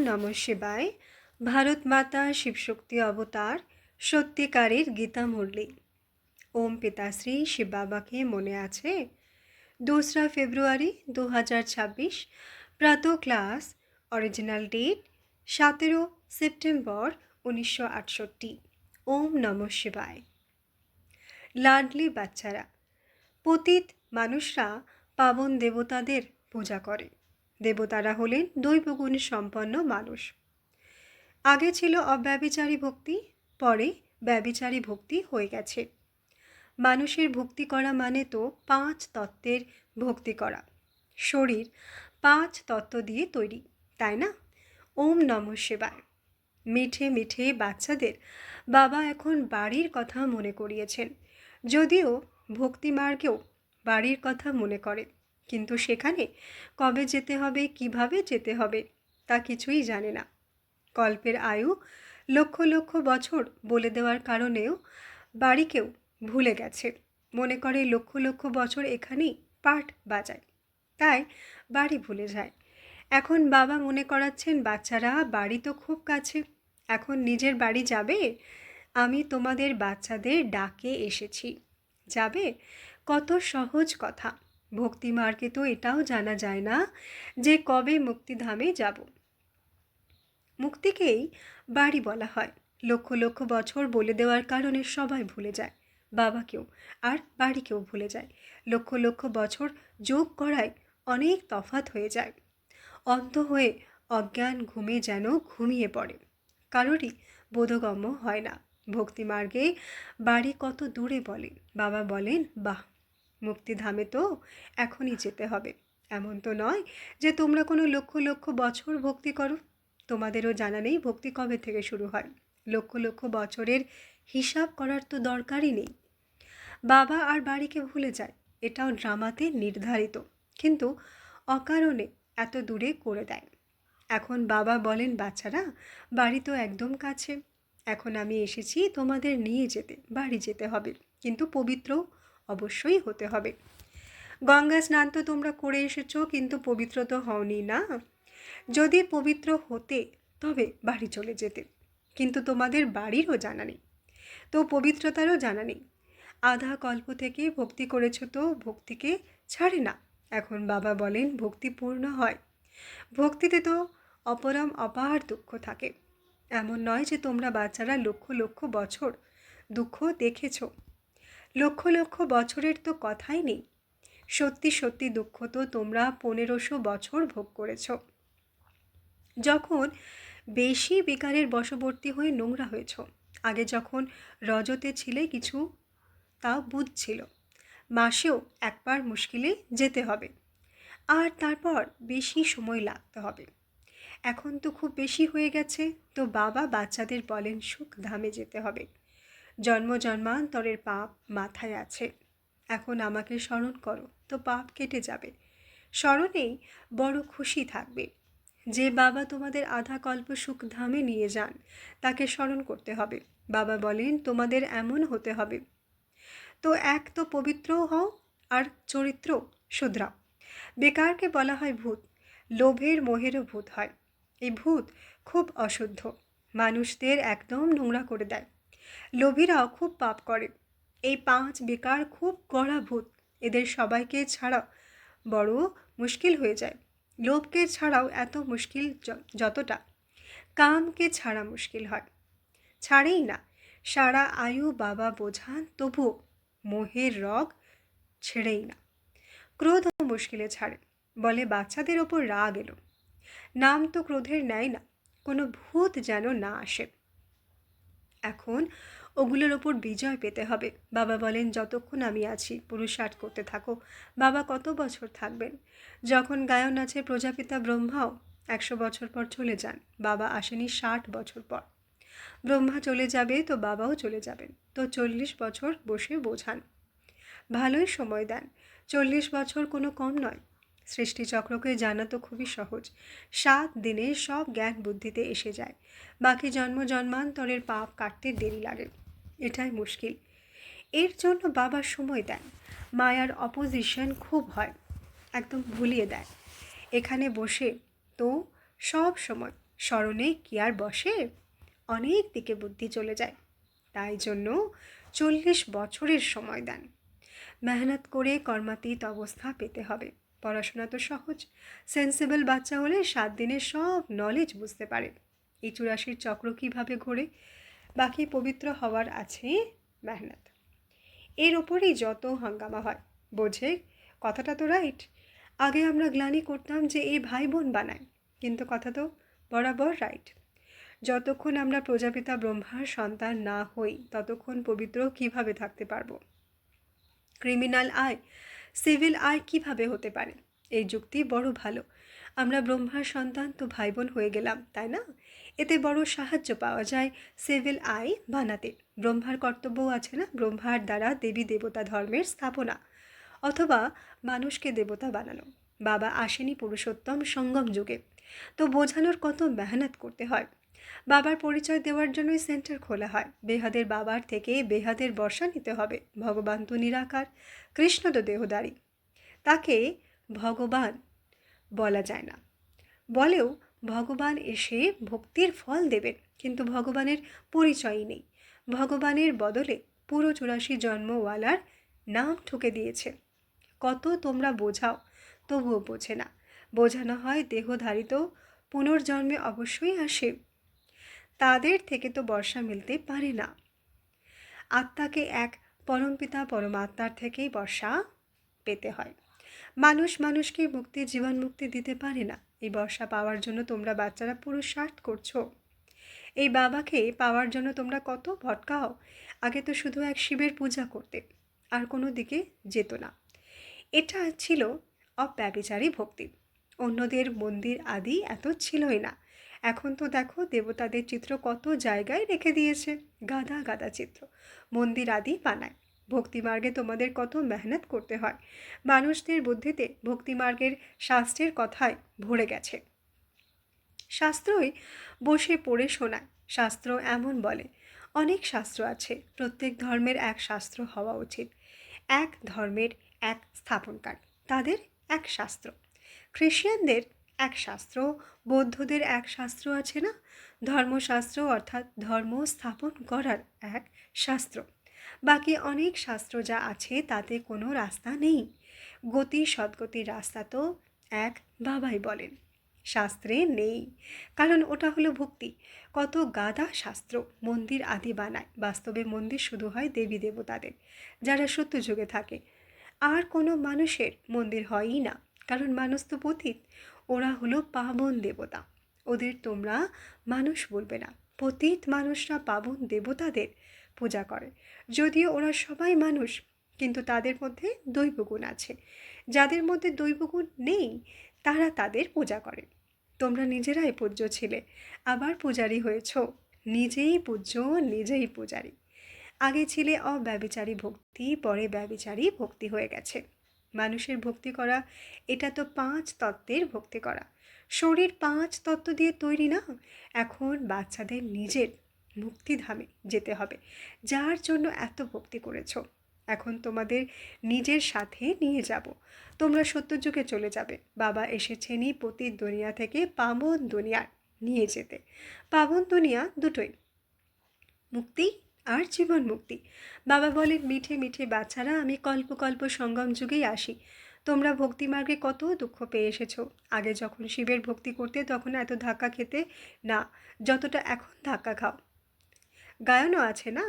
নমঃ শিবায়। ভারত মাতা শিবশক্তি অবতার, সত্যিকারের গীতা মুরলি। ওম পিতাশ্রী শিব বাবাকে মনে আছে? 2রা ফেব্রুয়ারি 2026, প্রাতঃ ক্লাস। Original date 17 September 1968। ওম নমঃ শিবায়। লাডলি বাচ্চারা, পতিত মানুষরা পাবন দেবতাদের পূজা করে। দেবতারা হলেন দৈবগুণ সম্পন্ন মানুষ। আগে ছিল অব্যভিচারী ভক্তি, পরে ব্যভিচারী ভক্তি হয়ে গেছে। মানুষের ভক্তি করা মানে তো 5 তত্ত্বের ভক্তি করা। শরীর 5 তত্ত্ব দিয়ে তৈরি, তাই না? ওম নমঃ শিবায়। মিঠে মিঠে বাচ্চাদের বাবা এখন বাড়ির কথা মনে করিয়েছেন। যদিও ভক্তি মার্গেও বাড়ির কথা মনে করে, কিন্তু সেখানে কবে যেতে হবে, কিভাবে যেতে হবে তা কিছুই জানে না। কল্পের আয়ু লক্ষ লক্ষ বছর বলে দেওয়ার কারণেও বাড়িকেও ভুলে গেছে। মনে করে লক্ষ লক্ষ বছর এখানেই পাঠ বাজায়, তাই বাড়ি ভুলে যায়। এখন বাবা মনে করাচ্ছেন, বাচ্চারা বাড়ি তো খুব কাছে, এখন নিজের বাড়ি যাবে। আমি তোমাদের বাচ্চাদের ডাকে এসেছি, যাবে? কত সহজ কথা। ভক্তি মার্গে তো এটাও জানা যায় না যে কবে মুক্তিধামে যাব। মুক্তিকেই বাড়ি বলা হয়। লক্ষ লক্ষ বছর বলে দেওয়ার কারণে সবাই ভুলে যায়, বাবাকেও আর বাড়িকেও ভুলে যায়। লক্ষ লক্ষ বছর যোগ করায় অনেক তফাৎ হয়ে যায়। অন্ধ হয়ে অজ্ঞান ঘুমে যেন ঘুমিয়ে পড়ে, কারোরই বোধগম্য হয় না। ভক্তিমার্গে বাড়ি কত দূরে বলে, বাবা বলেন, বাহ, মুক্তিধামে তো এখনই যেতে হবে। এমন তো নয় যে তোমরা কোনো লক্ষ লক্ষ বছর ভক্তি করো। তোমাদেরও জানা নেই ভক্তি কবে থেকে শুরু হয়। লক্ষ লক্ষ বছরের হিসাব করার তো দরকারই নেই। বাবা আর বাড়িকে ভুলে যায়, এটাও ড্রামাতে নির্ধারিত, কিন্তু অকারণে এত দূরে করে দেয়। এখন বাবা বলেন, বাচ্চারা বাড়ি তো একদম কাছে, এখন আমি এসেছি তোমাদের নিয়ে যেতে। বাড়ি যেতে হবে, কিন্তু পবিত্র অবশ্যই হতে হবে। গঙ্গা স্নান তো তোমরা করে এসেছো, কিন্তু পবিত্র তো হওনি না। যদি পবিত্র হতে তবে বাড়ি চলে যেতে, কিন্তু তোমাদের বাড়িরও জানা নেই, তো পবিত্রতারও জানা নেই। আধা কল্প থেকে ভক্তি করেছ, তো ভক্তিকে ছাড়ে না। এখন বাবা বলেন, ভক্তি পূর্ণ হয়। ভক্তিতে তো অপরম অপার দুঃখ থাকে। এমন নয় যে তোমরা বাচ্চারা লক্ষ লক্ষ বছর দুঃখ দেখেছ। লক্ষ লক্ষ বছরের তো কথাই নেই। সত্যি সত্যি দুঃখ তো তোমরা 1500 বছর ভোগ করেছ, যখন বেশি বিকারের বশবর্তী হয়ে নোংরা হয়েছ। আগে যখন রজতে ছিলে, কিছু তাও বুঝছিল, মাসেও একবার মুশকিলে যেতে হবে, আর তারপর বেশি সময় লাগতে হবে। এখন তো খুব বেশি হয়ে গেছে, তো বাবা বাচ্চাদের বলেন, সুখ ধামে যেতে হবে। জন্ম জন্মান্তরের পাপ মাথায় আছে, এখন আমাকে স্মরণ করো, তো পাপ কেটে যাবে। স্মরণেই বড় খুশি থাকবে। যে বাবা তোমাদের আধা কল্প সুখ ধামে নিয়ে যান, তাকে স্মরণ করতে হবে। বাবা বলেন, তোমাদের এমন হতে হবে, তো এক তো পবিত্র হও, আর চরিত্র শুধরাও। বেকারকে বলা হয় ভূত, লোভের মোহেরও ভূত হয়। এই ভূত খুব অশুদ্ধ, মানুষদের একদম নোংরা করে দেয়। লোভীরাও খুব পাপ করে। এই 5 বেকার খুব গড়া ভূত, এদের সবাইকে ছাড়া বড় মুশকিল হয়ে যায়। লোভকে ছাড়াও এত মুশকিল যতটা কামকে ছাড়া মুশকিল হয়, ছাড়েই না। সারা আয়ু বাবা বোঝান, তবুও মোহের রগ ছেড়েই না। ক্রোধও মুশকিলে ছাড়ে, বলে বাচ্চাদের ওপর রাগ এলো, নাম তো ক্রোধের নেয় না, কোনো ভূত যেন না আসে। এখন ওগুলোর ওপর বিজয় পেতে হবে। বাবা বলেন, যতক্ষণ আমি আছি পুরুষার্থ করতে থাকো। বাবা কত বছর থাকবেন? যখন গায়ন আছে, প্রজাপিতা ব্রহ্মাও 100 বছর পর চলে যান, বাবা আসেনি 60 বছর পর। ব্রহ্মা চলে যাবে তো বাবাও চলে যাবেন, তো 40 বছর বসে বোঝান। ভালোই সময় দেন, 40 বছর কোনো কম নয়। সৃষ্টিচক্রকে জানা তো খুবই সহজ, 7 দিনে সব জ্ঞান বুদ্ধিতে এসে যায়। বাকি জন্ম জন্মান্তরের পাপ কাটতে দেরি লাগে, এটাই মুশকিল। এর জন্য বাবা সময় দেন। মায়ার অপোজিশন খুব হয়, একদম ভুলিয়ে দেয়। এখানে বসে তো সব সময় স্মরণে কি আর বসে? অনেক দিকে বুদ্ধি চলে যায়। তাই জন্য 40 বছরের সময় দেন। মেহনত করে কর্মাতীত অবস্থা পেতে হবে। পড়াশোনা তো সহজ। সেন্সিবল বাচ্চা হলে 7 দিনে সব নলেজ বুঝতে পারে। এই 84 চক্র কীভাবে ঘোরে? বাকি পবিত্র হওয়ার আছে মেহনত। এর ওপরেই যত হাঙ্গামা হয়। বোঝে? কথাটা তো রাইট। আগে আমরা গ্লানি করতাম যে এই ভাই বোন বানায়, কিন্তু কথা তো বরাবর রাইট। যতক্ষণ আমরা প্রজাপিতা ব্রহ্মার সন্তান না হই ততক্ষণ পবিত্র কিভাবে থাকতে পারবো? ক্রিমিনাল আয় সিভিল আয় কিভাবে হতে পারে? এই যুক্তি বড় ভালো। আমরা ব্রহ্মার সন্তান তো ভাই বোন হয়ে গেলাম, তাই না? এতে বড় সাহায্য পাওয়া যায় সিভিল আয় বানাতে। ব্রহ্মার কর্তব্যও আছে না ব্রহ্মার দ্বারা দেবী দেবতা ধর্মের স্থাপনা, অথবা মানুষকে দেবতা বানানো। বাবা আসেনি পুরুষোত্তম সঙ্গম যুগে, তো বোঝানোর কত মেহনত করতে হয়। বাবার পরিচয় দেওয়ার জন্যই সেন্টার খোলা হয়। বেহাদের বাবার থেকে বেহাদের বর্ষা নিতে হবে। ভগবান তো নিরাকার, কৃষ্ণ তো দেহধারী, তাকে ভগবান বলা যায় না। বলেও ভগবান এসে ভক্তির ফল দেবেন, কিন্তু ভগবানের পরিচয়ই নেই। ভগবানের বদলে পুরো 84 জন্মওয়ালার নাম ঠুকে দিয়েছে। কত তোমরা বোঝাও, তবুও বোঝে না। বোঝানো হয় দেহধারিত পুনর্জন্মে অবশ্যই আসে, তাদের থেকে তো বর্ষা মিলতে পারে না। আত্মাকে এক পরমপিতা পরমাত্মার থেকেই বর্ষা পেতে হয়। মানুষ মানুষকে মুক্তি জীবন মুক্তি দিতে পারে না। এই বর্ষা পাওয়ার জন্য তোমরা বাচ্চারা পুরুষার্থ করছো। এই বাবাকে পাওয়ার জন্য তোমরা কত ভটকাও। আগে তো শুধু এক শিবের পূজা করতে, আর কোনো দিকে যেত না। এটা ছিল অব্যভিচারী ভক্তি। অন্যদের মন্দির আদি এত ছিলই না। এখন তো দেখো দেবতাদের চিত্র কত জায়গায় রেখে দিয়েছে, গাদা গাদা চিত্র মন্দির আদি বানায়। ভক্তিমার্গে তোমাদের কত মেহনত করতে হয়। মানুষদের বুদ্ধিতে ভক্তিমার্গের শাস্ত্রের কথায় ভরে গেছে। শাস্ত্রই বসে পড়ে শোনায়। শাস্ত্র এমন বলে। অনেক শাস্ত্র আছে, প্রত্যেক ধর্মের এক শাস্ত্র হওয়া উচিত। এক ধর্মের এক স্থাপনকারী, তাদের এক শাস্ত্র। খ্রিস্টানদের এক শাস্ত্র, বৌদ্ধদের এক শাস্ত্র আছে না? ধর্মশাস্ত্র অর্থাৎ ধর্ম স্থাপন করার এক শাস্ত্র। বাকি অনেক শাস্ত্র যা আছে তাতে কোনো রাস্তা নেই। গতি সদ্গতির রাস্তা তো এক বাবাই বলেন, শাস্ত্রে নেই। কারণ ওটা হলো ভক্তি। কত গাদা শাস্ত্র মন্দির আদি বানায়, বাস্তবে মন্দির শুধু হয় দেবী দেবতাদের, যারা সত্যযুগে থাকে। আর কোনো মানুষের মন্দির হয়ই না, কারণ মানুষ তো পতিত। ওরা হলো পাবন দেবতা। ওদের তোমরা মানুষ বলবে না। পতিত মানুষরা পাবন দেবতাদের পূজা করে। যদিও ওরা সবাই মানুষ, কিন্তু তাদের মধ্যে দৈবগুণ আছে। যাদের মধ্যে দৈবগুণ নেই তারা তাদের পূজা করে। তোমরা নিজেরাই পূজ্য ছিলে, আবার পূজারী হয়েছ। নিজেই পূজ্য, নিজেই পূজারী। আগে ছিলে অব্যভিচারী ভক্তি, পরে ব্যভিচারী ভক্তি হয়ে গেছে। মানুষের ভক্তি করা এটা তো 5 তত্ত্বের ভক্তি করা। শরীর 5 তত্ত্ব দিয়ে তৈরি না। এখন বাচ্চাদের নিজের মুক্তিধামে যেতে হবে, যার জন্য এত ভক্তি করেছো। এখন তোমাদের নিজের সাথে নিয়ে যাব। তোমরা সত্যযুগে চলে যাবে। বাবা এসেছেনই পতিত দুনিয়া থেকে পাবন দুনিয়ায় নিয়ে যেতে। পাবন দুনিয়া দুটোই, মুক্তি আর জীবন মুক্তি। বাবা বলেন, মিঠে মিঠে বাচ্চারা, আমি কল্প কল্প সঙ্গম যুগেই আসি। তোমরা ভক্তিমার্গে কত দুঃখ পেয়ে এসেছো। আগে যখন শিবের ভক্তি করতে তখন এত ধাক্কা খেতে না যতটা এখন ধাক্কা খাও। গায়নও আছে না,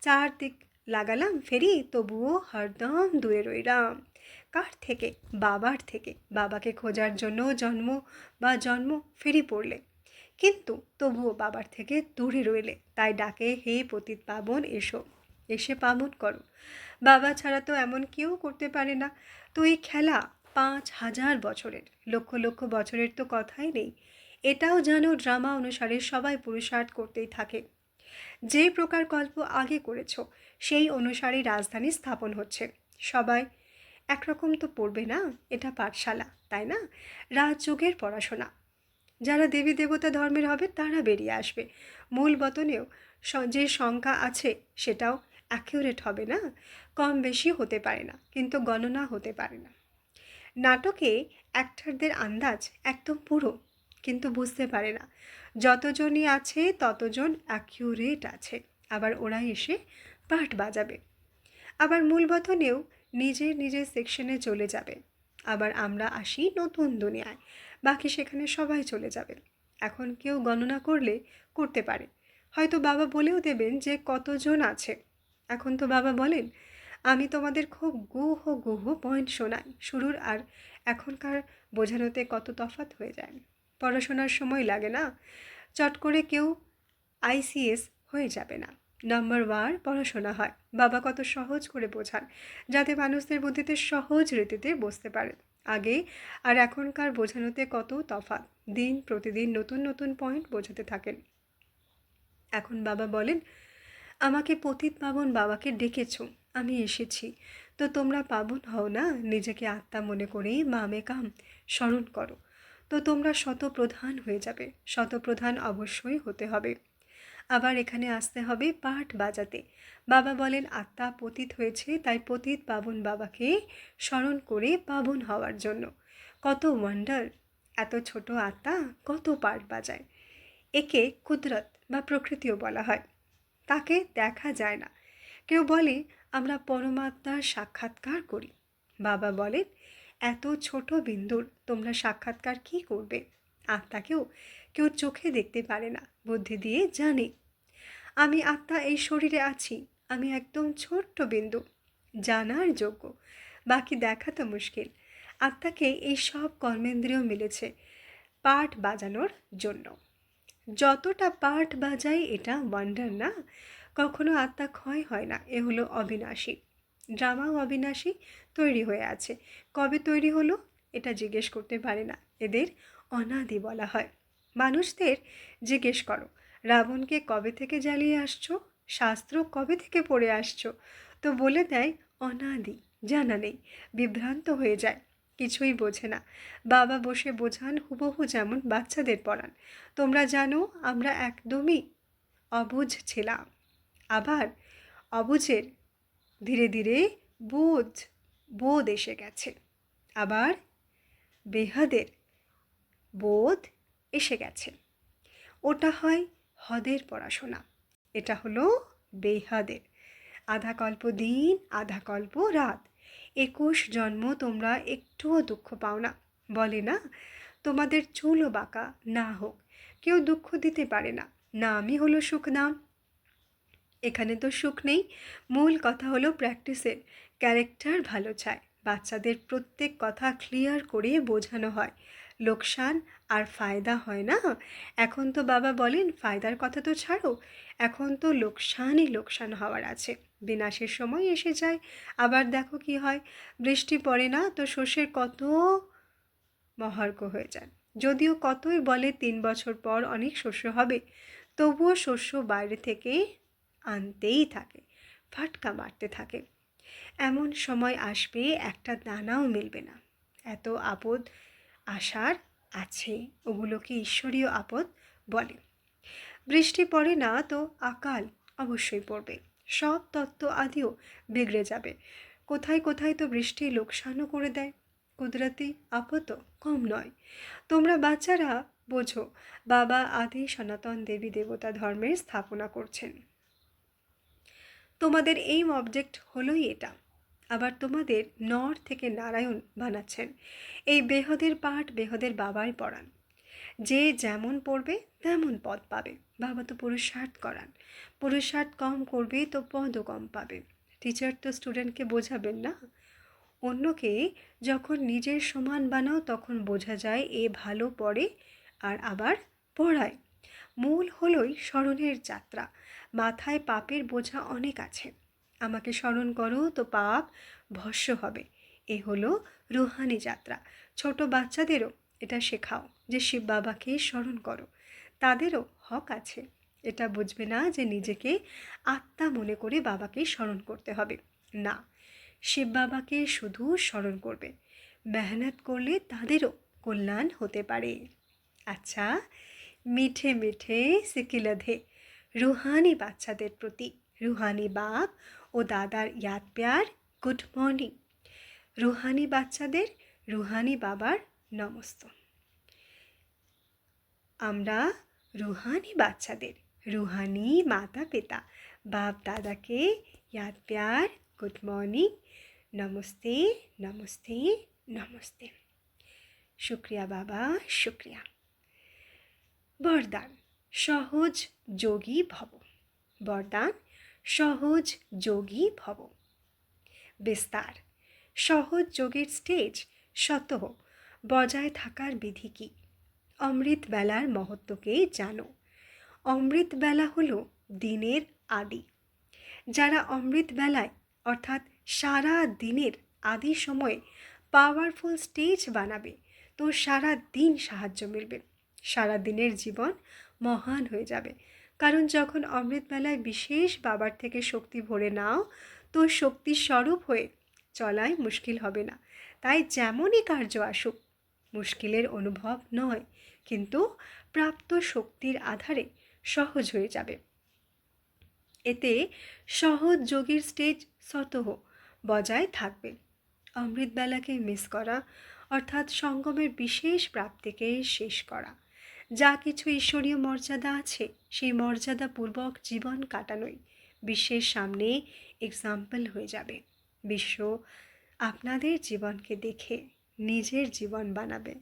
চারদিক লাগালাম ফেরি তবুও হরদম দূরে রইলাম। কার থেকে? বাবার থেকে। বাবাকে খোঁজার জন্য জন্ম ফেরি পড়লে, কিন্তু তবুও বাবার থেকে দূরে রইলে। তাই ডাকে, হে পতিত পাবন এসো, এসে পাবন করো। বাবা ছাড়া তো এমন কেউ করতে পারে না। তো এই খেলা 5000 বছরের, লক্ষ লক্ষ বছরের তো কথাই নেই। এটাও জানো ড্রামা অনুসারে সবাই পুরুষার্থ করতেই থাকে। যে প্রকার কল্প আগে করেছ সেই অনুসারেই রাজধানী স্থাপন হচ্ছে। সবাই একরকম তো পড়বে না, এটা পাঠশালা, তাই না? রাজযোগের পড়াশোনা। যারা দেবী দেবতা ধর্মের হবে তারা বেরিয়ে আসবে। মূল বতনেও যে সংখ্যা আছে সেটাও অ্যাকিউরেট হবে না, কম বেশি হতে পারে না, কিন্তু গণনা হতে পারে না। নাটকে অ্যাক্টরদের আন্দাজ একদম পুরো। কিন্তু বুঝতে পারে না যতজনই আছে ততজন অ্যাকিউরেট আছে, আবার ওরাই এসে পার্ট বাজাবে, আবার মূল বতনেও নিজের নিজের সেকশনে চলে যাবে। আবার আমরা আসি নতুন দুনিয়ায়, বাকি সেখানে সবাই চলে যাবে। এখন কেউ গণনা করলে করতে পারে, হয়তো বাবা বলেও দেবেন যে কতজন আছে। এখন তো বাবা বলেন, আমি তোমাদের খুব গুহ গুহ পয়েন্ট শোনাই, শুরুর আর এখনকার বোঝানোতে কত তফাৎ হয়ে যায়। পড়াশোনার সময় লাগে না, চট করে কেউ আইসিএস হয়ে যাবে না। নাম্বার ওয়ার পড়াশোনা হয়, বাবা কত সহজ করে বোঝান যাতে মানুষদের বুদ্ধিতে সহজ রীতিতে বসতে পারে। আগে আর এখনকার বোঝানোতে কত তফাৎ, দিন প্রতিদিন নতুন নতুন পয়েন্ট বোঝাতে থাকেন। এখন বাবা বলেন, আমাকে পতিত পাবন বাবাকে ডেকেছ, আমি এসেছি, তো তোমরা পাবন হও না, নিজেকে আত্মা মনে করেই মামে কাম স্মরণ করো, তো তোমরা শতপ্রধান হয়ে যাবে। শতপ্রধান অবশ্যই হতে হবে। আবার এখানে আসতে হবে পাঠ বাজাতে। বাবা বলেন আত্মা পতিত হয়েছে, তাই পতিত পাবন বাবাকে স্মরণ করে পাবন হওয়ার জন্য। কত ওয়ান্ডার! এত ছোট আত্মা কত পাঠ বাজায়। একে কুদরত বা প্রকৃতিও বলা হয়। তাকে দেখা যায় না। কেউ বলে আমরা পরমাত্মার সাক্ষাৎকার করি। বাবা বলেন, এত ছোট বিন্দুর তোমরা সাক্ষাৎকার কি করবে? আত্মাকেও কেউ চোখে দেখতে পারে না, বুদ্ধি দিয়ে জানে। আমি আত্মা এই শরীরে আছি, আমি একদম ছোট্ট বিন্দু, জানার যোগ্য, বাকি দেখা তো মুশকিল। আত্মাকে এই সব কর্মেন্দ্রিয় মিলেছে পাঠ বাজানোর জন্য। যতটা পাঠ বাজাই এটা ওয়ান্ডার না? কখনো আত্মা ক্ষয় হয় না, এ হলো অবিনাশী। ড্রামাও অবিনাশী, তৈরি হয়ে আছে। কবে তৈরি হলো এটা জিজ্ঞেস করতে পারে না, এদের অনাদি বলা হয়। মানুষদের জিজ্ঞেস করো, রাবণকে কবে থেকে জ্বালিয়ে আসছো, শাস্ত্র কবে থেকে পড়ে আসছো, তো বলে দেয় অনাদি, জানা নেই, বিভ্রান্ত হয়ে যায়, কিছুই বোঝে না। বাবা বসে বোঝান হুবহু যেমন বাচ্চাদের পড়ান। তোমরা জানো আমরা একদমই অবুঝ ছিলাম, আবার অবুঝের ধীরে ধীরে বোধ বোধ এসে গেছে, আবার বেহাদের বোধ এসে গেছে। ওটা হয় হদের পড়াশোনা, এটা হলো বেহাদের। আধা কল্প দিন আধা কল্প রাত, 21 জন্ম তোমরা একটুও দুঃখ পাও না। বলে না তোমাদের চুলও বাঁকা না হোক, কেউ দুঃখ দিতে পারে না, নামই হলো সুখ নাম। এখানে তো সুখ নেই, মূল কথা হলো প্র্যাকটিসের ক্যারেক্টার ভালো চায়। বাচ্চাদের প্রত্যেক কথা ক্লিয়ার করে বোঝানো হয়, লোকসান আর ফায়দা হয় না। এখন তো বাবা বলেন ফায়দার কথা তো ছাড়ো, এখন তো লোকসানই লোকসান হওয়ার আছে। বিনাশের সময় এসে যায়, আবার দেখো কি হয়, বৃষ্টি পড়ে না তো শস্যের কত মহার্ঘ হয়ে যায়। যদিও কতই বলে 3 বছর পর অনেক শস্য হবে, তবুও শস্য বাইরে থেকে আনতেই থাকে, ফাটকা মারতে থাকে। এমন সময় আসবে একটা দানাও মিলবে না। এত আপদ আসার আছে, ওগুলোকে ঈশ্বরীয় আপদ বলে। বৃষ্টি পড়ে না তো আকাল অবশ্যই পড়বে, সব তত্ত্ব আদিও বিগড়ে যাবে। কোথায় কোথায় তো বৃষ্টি লোকসানও করে দেয়। কুদরতি আপদ কম নয়। তোমরা বাচ্চারা বোঝো, বাবা আদি সনাতন দেবী দেবতা ধর্মের স্থাপনা করছেন। তোমাদের এইম অবজেক্ট হলোই এটা। আবার তোমাদের নর থেকে নারায়ণ বানাচ্ছেন। এই বেহদের পাঠ বেহদের বাবাই পড়ান। যে যেমন পড়বে তেমন পদ পাবে। বাবা তো পুরুষার্থ করান, পুরুষার্থ কম করবে তো পদও কম পাবে। টিচার তো স্টুডেন্টকে বোঝাবেন না। অন্যকে যখন নিজের সমান বানাও তখন বোঝা যায় এ ভালো পড়ে আর আবার পড়ায়। মূল হলোই স্মরণের যাত্রা। মাথায় পাপের বোঝা অনেক আছে, আমাকে স্মরণ করো তো পাপ ভস্য হবে। এ হলো রুহানি যাত্রা। ছোট বাচ্চাদেরও এটা শেখাও যে শিব বাবাকে স্মরণ করো, তাদেরও হক আছে। এটা বুঝবে না যে নিজেকে আত্মা মনে করে বাবাকে স্মরণ করতে হবে, না, শিব বাবাকে শুধু স্মরণ করবে। মেহনত করলে তাদেরও কল্যাণ হতে পারে। আচ্ছা, মিঠে মিঠে সিকিলধে রুহানি বাচ্চাদের প্রতি রুহানি বাপ ও দাদার ইয়াদ প্যার গুড মর্নিং। রুহানি বাচ্চাদের রুহানি বাবার নমস্ত। আমরা रूहानी বাচ্চাদের, रूहानी माता पिता बाप दादा के याद प्यार, गुड मॉर्निंग, नमस्ते नमस्ते नमस्ते। शुक्रिया बाबा, शुक्रिया। বরদান সহজ যোগী ভব। বরদান সহজ যোগী ভব। বিস্তার সহজ যোগের স্টেজ স্বতঃ বজায় থাকার বিধি কী? অমৃত বেলার মহত্বকে জানো। অমৃত বেলা হলো দিনের আদি। যারা অমৃত বেলায় অর্থাৎ সারা দিনের আদি সময়ে পাওয়ারফুল স্টেজ বানাবে তো সারা দিন সাহায্য মিলবে, সারা দিনের জীবন মহান হয়ে যাবে। কারণ যখন অমৃত বেলায় বিশেষ বাবার থেকে শক্তি ভরে নাও তো শক্তির স্বরূপ হয়ে চলাই মুশকিল হবে না। তাই যেমনই কার্য আসুক মুশকিলের অনুভব নয়, কিন্তু প্রাপ্ত শক্তির আধারে সহজ হয়ে যাবে। এতে সহজ যোগীর স্টেজ স্বতঃ বজায় থাকবে। অমৃতবেলাকে মিস করা অর্থাৎ সঙ্গমের বিশেষ প্রাপ্তিকে শেষ করা। যা কিছু ঈশ্বরীয় মর্যাদা আছে সেই মর্যাদাপূর্বক জীবন কাটানোই বিশ্বের সামনে এক্সাম্পল হয়ে যাবে। বিশ্ব আপনাদের জীবনকে দেখে নিজের জীবন বানাবে।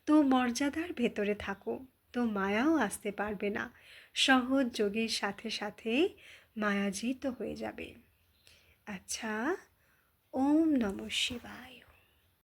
তো মর্যাদার ভেতরে থাকো তো মায়াও আসতে পারবে না। সহজ যোগের সাথে সাথে মায়াজিত হয়ে যাবে। আচ্ছা, ওম নমঃ শিবায়।